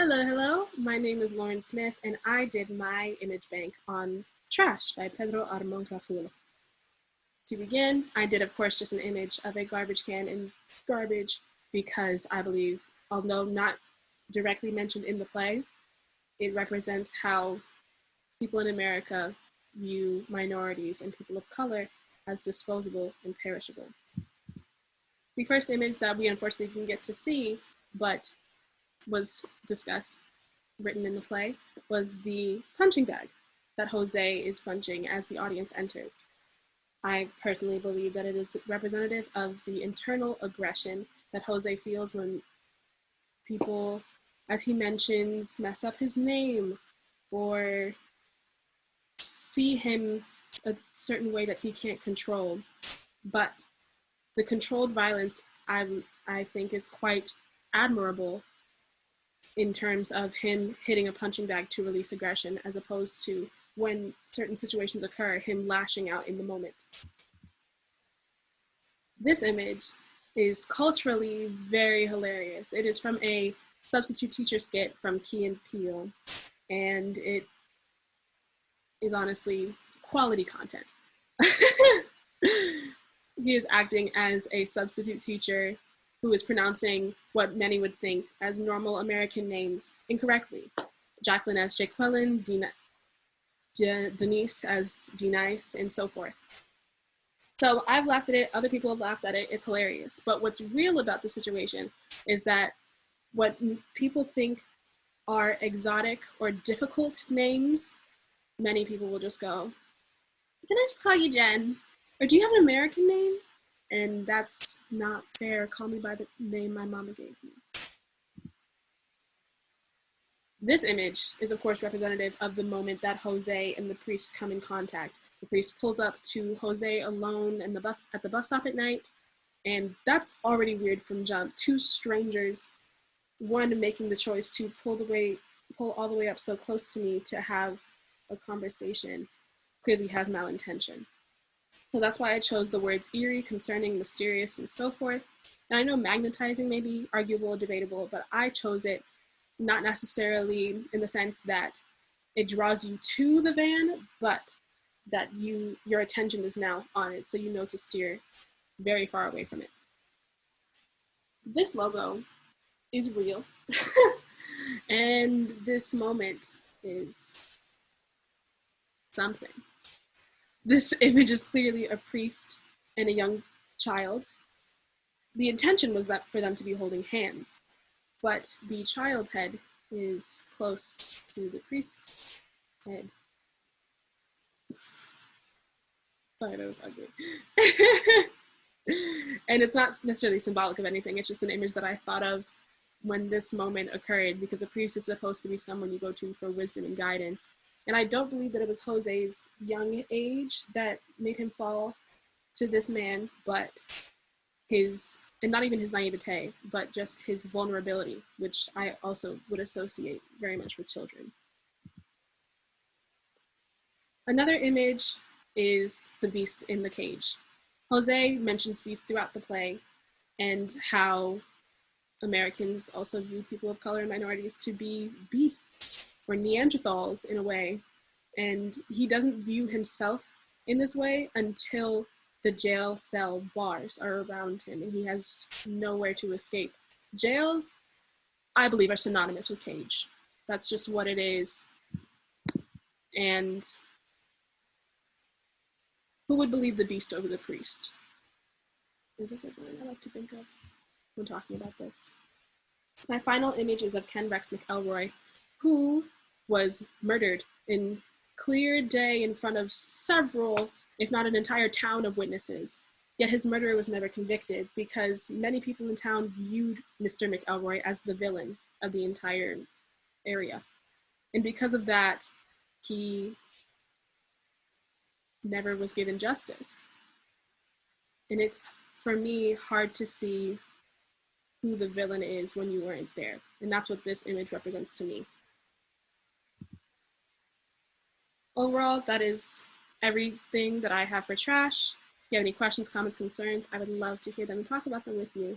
Hello, hello. My name is Lauren Smith, and I did my image bank on Trash by Pedro Armon Graful. To begin, I did, of course, just an image of a garbage can in garbage because I believe, although not directly mentioned in the play, it represents how people in America view minorities and people of color as disposable and perishable. The first image that we unfortunately didn't get to see, but was discussed, written in the play, was the punching bag that Jose is punching as the audience enters. I personally believe that it is representative of the internal aggression that Jose feels when people, as he mentions, mess up his name or see him a certain way that he can't control. But the controlled violence, I think, is quite admirable in terms of him hitting a punching bag to release aggression, as opposed to when certain situations occur, him lashing out in the moment. This image is culturally very hilarious. It is from a substitute teacher skit from Key and Peele, and it is honestly quality content. He is acting as a substitute teacher who is pronouncing what many would think as normal American names incorrectly. Jacqueline as Jaqueline, Denise as Denice, and so forth. So I've laughed at it, other people have laughed at it, it's hilarious. But what's real about the situation is that what people think are exotic or difficult names, many people will just go, can I just call you Jen? Or do you have an American name? And that's not fair. Call me by the name my mama gave me. This image is, of course, representative of the moment that Jose and the priest come in contact. The priest pulls up to Jose alone at the bus stop at night, and that's already weird from jump. Two strangers, one making the choice to pull all the way up so close to me to have a conversation, clearly has malintention. So that's why I chose the words eerie, concerning, mysterious, and so forth. And I know magnetizing may be arguable or debatable, but I chose it not necessarily in the sense that it draws you to the van, but that your attention is now on it, so you know to steer very far away from it. This logo is real, and this moment is something. This image is clearly a priest and a young child. The intention was that for them to be holding hands, but the child's head is close to the priest's head. Sorry, that was ugly. And it's not necessarily symbolic of anything, it's just an image that I thought of when this moment occurred, because a priest is supposed to be someone you go to for wisdom and guidance. And I don't believe that it was Jose's young age that made him fall to this man, but and not even his naivete, but just his vulnerability, which I also would associate very much with children. Another image is the beast in the cage. Jose mentions beast throughout the play and how Americans also view people of color and minorities to be beasts or Neanderthals in a way. And he doesn't view himself in this way until the jail cell bars are around him and he has nowhere to escape. Jails, I believe, are synonymous with cage. That's just what it is. And who would believe the beast over the priest? Is a good line I like to think of when talking about this. My final image is of Ken Rex McElroy, who was murdered in clear day in front of several, if not an entire town of witnesses. Yet his murderer was never convicted because many people in town viewed Mr. McElroy as the villain of the entire area. And because of that, he never was given justice. And it's, for me, hard to see who the villain is when you weren't there. And that's what this image represents to me. Overall, that is everything that I have for Trash. If you have any questions, comments, concerns, I would love to hear them and talk about them with you.